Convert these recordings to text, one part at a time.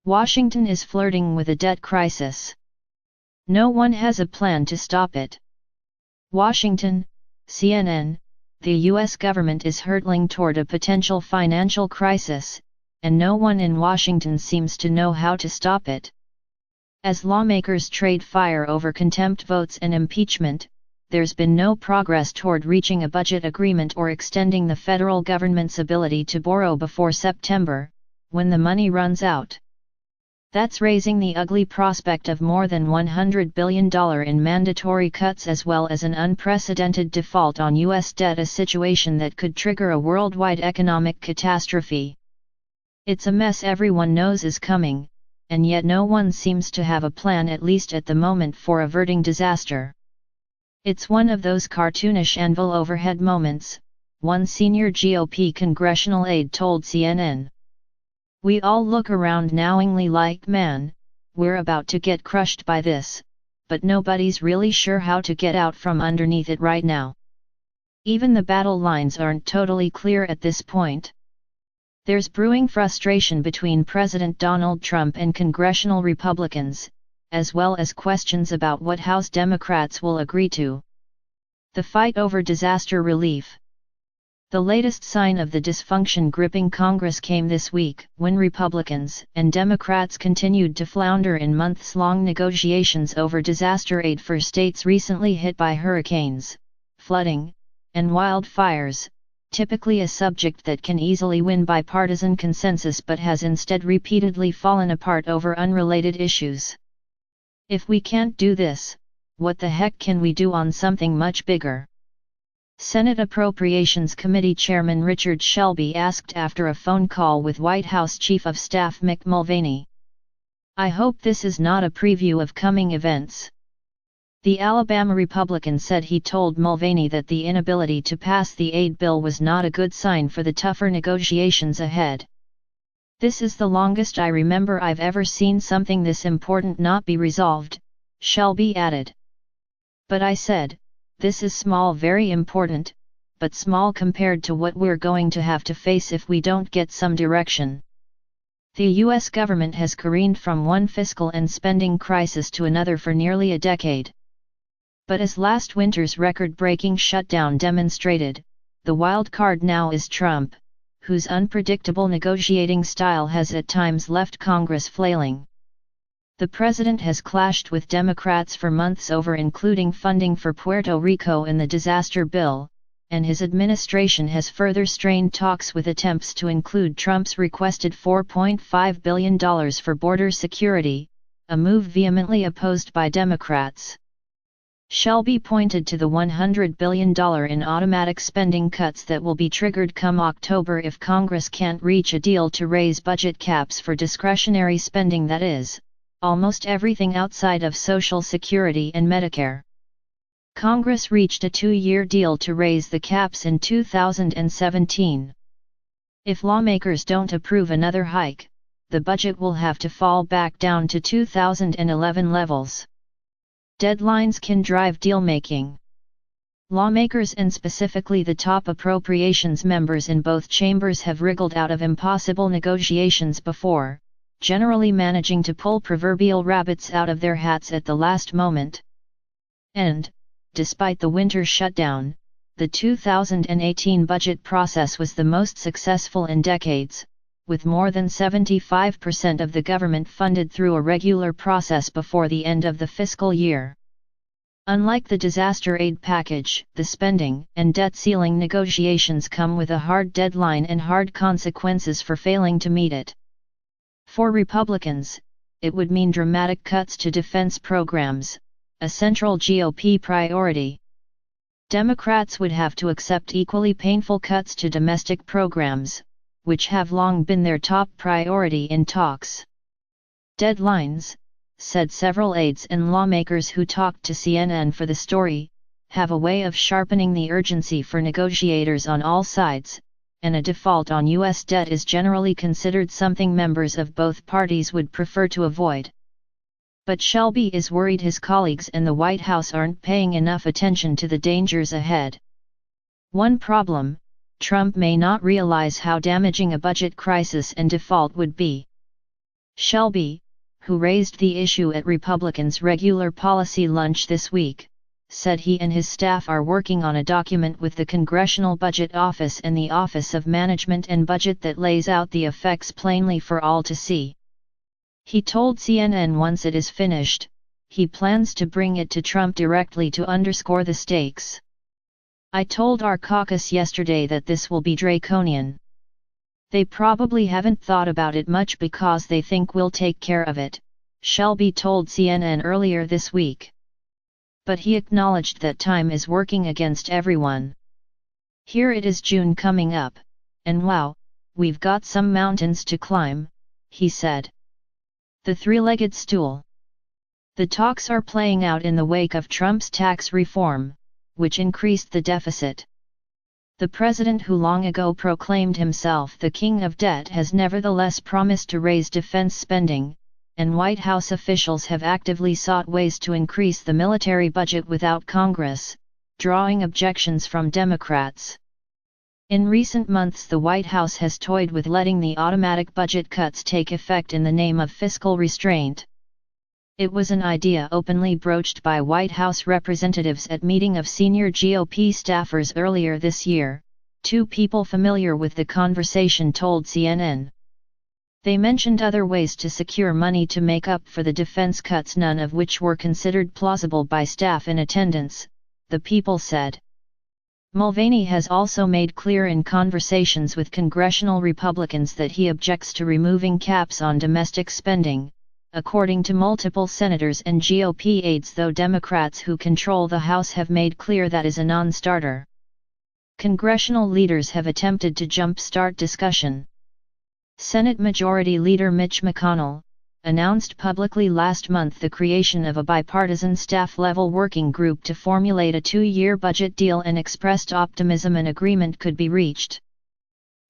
Washington is flirting with a debt crisis. No one has a plan to stop it. Washington, CNN, the U.S. government is hurtling toward a potential financial crisis, and no one in Washington seems to know how to stop it. As lawmakers trade fire over contempt votes and impeachment, there's been no progress toward reaching a budget agreement or extending the federal government's ability to borrow before September, when the money runs out. That's raising the ugly prospect of more than $100 billion in mandatory cuts as well as an unprecedented default on U.S. debt, a situation that could trigger a worldwide economic catastrophe. It's a mess everyone knows is coming, and yet no one seems to have a plan, at least at the moment, for averting disaster. It's one of those cartoonish anvil overhead moments, one senior GOP congressional aide told CNN. We all look around knowingly like, man, we're about to get crushed by this, but nobody's really sure how to get out from underneath it right now. Even the battle lines aren't totally clear at this point. There's brewing frustration between President Donald Trump and congressional Republicans, as well as questions about what House Democrats will agree to. The fight over disaster relief. The latest sign of the dysfunction gripping Congress came this week, when Republicans and Democrats continued to flounder in months-long negotiations over disaster aid for states recently hit by hurricanes, flooding, and wildfires, typically a subject that can easily win bipartisan consensus but has instead repeatedly fallen apart over unrelated issues. If we can't do this, what the heck can we do on something much bigger? Senate Appropriations Committee Chairman Richard Shelby asked after a phone call with White House Chief of Staff Mick Mulvaney. "I hope this is not a preview of coming events." The Alabama Republican said he told Mulvaney that the inability to pass the aid bill was not a good sign for the tougher negotiations ahead. "This is the longest I remember I've ever seen something this important not be resolved," Shelby added. "But I said, this is small, very important, but small compared to what we're going to have to face if we don't get some direction." The U.S. government has careened from one fiscal and spending crisis to another for nearly a decade. But as last winter's record-breaking shutdown demonstrated, the wild card now is Trump, whose unpredictable negotiating style has at times left Congress flailing. The president has clashed with Democrats for months over including funding for Puerto Rico in the disaster bill, and his administration has further strained talks with attempts to include Trump's requested $4.5 billion for border security, a move vehemently opposed by Democrats. Shelby pointed to the $100 billion in automatic spending cuts that will be triggered come October if Congress can't reach a deal to raise budget caps for discretionary spending, that is, almost everything outside of Social Security and Medicare. Congress reached a 2-year deal to raise the caps in 2017. If lawmakers don't approve another hike, the budget will have to fall back down to 2011 levels. Deadlines can drive deal-making. Lawmakers, and specifically the top appropriations members in both chambers, have wriggled out of impossible negotiations before, generally managing to pull proverbial rabbits out of their hats at the last moment. And, despite the winter shutdown, the 2018 budget process was the most successful in decades, with more than 75% of the government funded through a regular process before the end of the fiscal year. Unlike the disaster aid package, the spending and debt ceiling negotiations come with a hard deadline and hard consequences for failing to meet it. For Republicans, it would mean dramatic cuts to defense programs, a central GOP priority. Democrats would have to accept equally painful cuts to domestic programs, which have long been their top priority in talks. Deadlines, said several aides and lawmakers who talked to CNN for the story, have a way of sharpening the urgency for negotiators on all sides, and a default on U.S. debt is generally considered something members of both parties would prefer to avoid. But Shelby is worried his colleagues in the White House aren't paying enough attention to the dangers ahead. One problem: Trump may not realize how damaging a budget crisis and default would be. Shelby, who raised the issue at Republicans' regular policy lunch this week, said he and his staff are working on a document with the Congressional Budget Office and the Office of Management and Budget that lays out the effects plainly for all to see. He told CNN once it is finished, he plans to bring it to Trump directly to underscore the stakes. I told our caucus yesterday that this will be draconian. They probably haven't thought about it much because they think we'll take care of it, Shelby told CNN earlier this week. But he acknowledged that time is working against everyone. Here it is June coming up, and wow, we've got some mountains to climb, he said. The three-legged stool. The talks are playing out in the wake of Trump's tax reform, which increased the deficit. The president who long ago proclaimed himself the king of debt has nevertheless promised to raise defense spending, and White House officials have actively sought ways to increase the military budget without Congress, drawing objections from Democrats. In recent months, the White House has toyed with letting the automatic budget cuts take effect in the name of fiscal restraint. It was an idea openly broached by White House representatives at meeting of senior GOP staffers earlier this year, two people familiar with the conversation told CNN. They mentioned other ways to secure money to make up for the defense cuts, none of which were considered plausible by staff in attendance, the people said. Mulvaney has also made clear in conversations with congressional Republicans that he objects to removing caps on domestic spending, according to multiple senators and GOP aides, though Democrats who control the House have made clear that is a non-starter. Congressional leaders have attempted to jump-start discussion. Senate Majority Leader Mitch McConnell announced publicly last month the creation of a bipartisan staff-level working group to formulate a two-year budget deal and expressed optimism an agreement could be reached.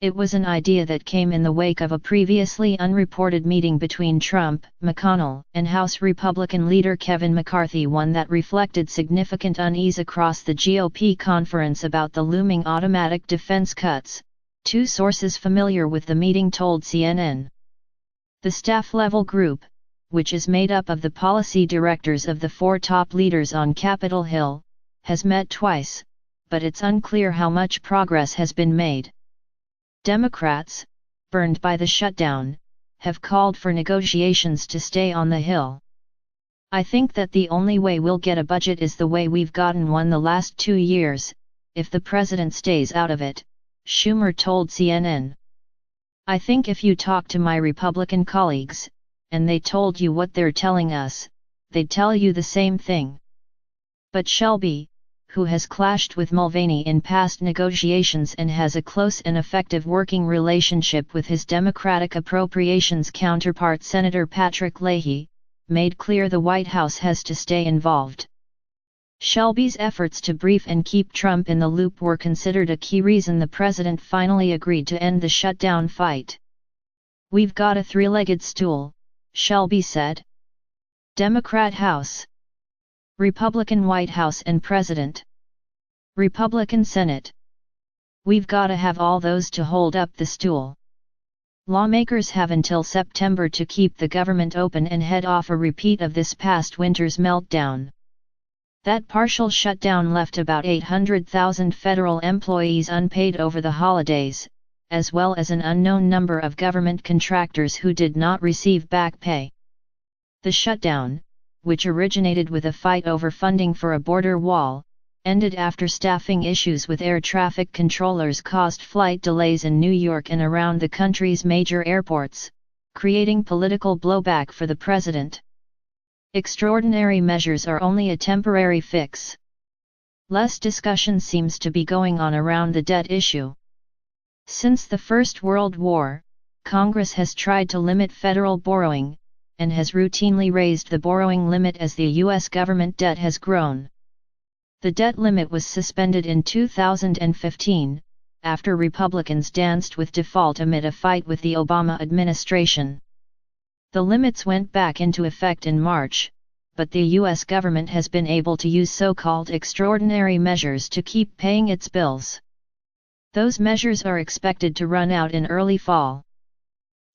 It was an idea that came in the wake of a previously unreported meeting between Trump, McConnell, and House Republican leader Kevin McCarthy, one that reflected significant unease across the GOP conference about the looming automatic defense cuts, two sources familiar with the meeting told CNN. The staff-level group, which is made up of the policy directors of the four top leaders on Capitol Hill, has met twice, but it's unclear how much progress has been made. Democrats, burned by the shutdown, have called for negotiations to stay on the Hill. I think that the only way we'll get a budget is the way we've gotten one the last 2 years, if the president stays out of it, Schumer told CNN. I think if you talk to my Republican colleagues, and they told you what they're telling us, they'd tell you the same thing. But Shelby, who has clashed with Mulvaney in past negotiations and has a close and effective working relationship with his Democratic appropriations counterpart Senator Patrick Leahy, made clear the White House has to stay involved. Shelby's efforts to brief and keep Trump in the loop were considered a key reason the president finally agreed to end the shutdown fight. We've got a three-legged stool, Shelby said. Democrat House, Republican White House and President, Republican Senate. We've got to have all those to hold up the stool. Lawmakers have until September to keep the government open and head off a repeat of this past winter's meltdown. That partial shutdown left about 800,000 federal employees unpaid over the holidays, as well as an unknown number of government contractors who did not receive back pay. The shutdown, which originated with a fight over funding for a border wall, ended after staffing issues with air traffic controllers caused flight delays in New York and around the country's major airports, creating political blowback for the president. Extraordinary measures are only a temporary fix. Less discussion seems to be going on around the debt issue. Since the First World War, Congress has tried to limit federal borrowing, and has routinely raised the borrowing limit as the U.S. government debt has grown. The debt limit was suspended in 2015, after Republicans danced with default amid a fight with the Obama administration. The limits went back into effect in March, but the U.S. government has been able to use so-called extraordinary measures to keep paying its bills. Those measures are expected to run out in early fall.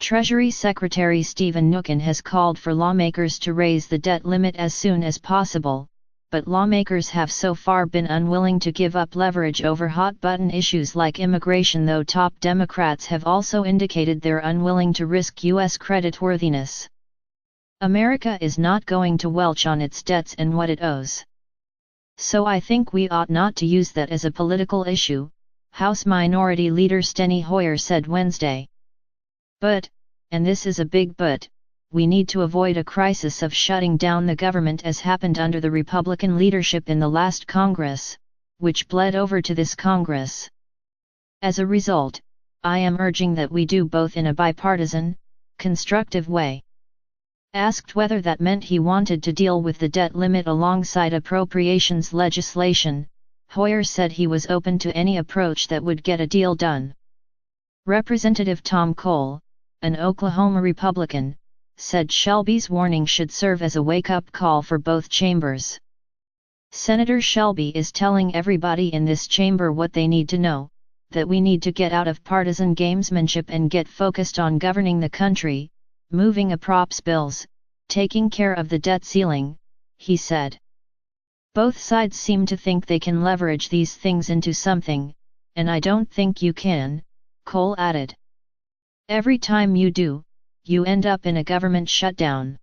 Treasury Secretary Stephen Mnuchin has called for lawmakers to raise the debt limit as soon as possible, but lawmakers have so far been unwilling to give up leverage over hot-button issues like immigration, though top Democrats have also indicated they're unwilling to risk U.S. creditworthiness. America is not going to welch on its debts and what it owes. So I think we ought not to use that as a political issue, House Minority Leader Steny Hoyer said Wednesday. But, and this is a big but, we need to avoid a crisis of shutting down the government as happened under the Republican leadership in the last Congress, which bled over to this Congress. As a result, I am urging that we do both in a bipartisan, constructive way. Asked whether that meant he wanted to deal with the debt limit alongside appropriations legislation, Hoyer said he was open to any approach that would get a deal done. Representative Tom Cole, an Oklahoma Republican, said Shelby's warning should serve as a wake-up call for both chambers. Senator Shelby is telling everybody in this chamber what they need to know, that we need to get out of partisan gamesmanship and get focused on governing the country, moving props bills, taking care of the debt ceiling, he said. Both sides seem to think they can leverage these things into something, and I don't think you can, Cole added. Every time you do, you end up in a government shutdown.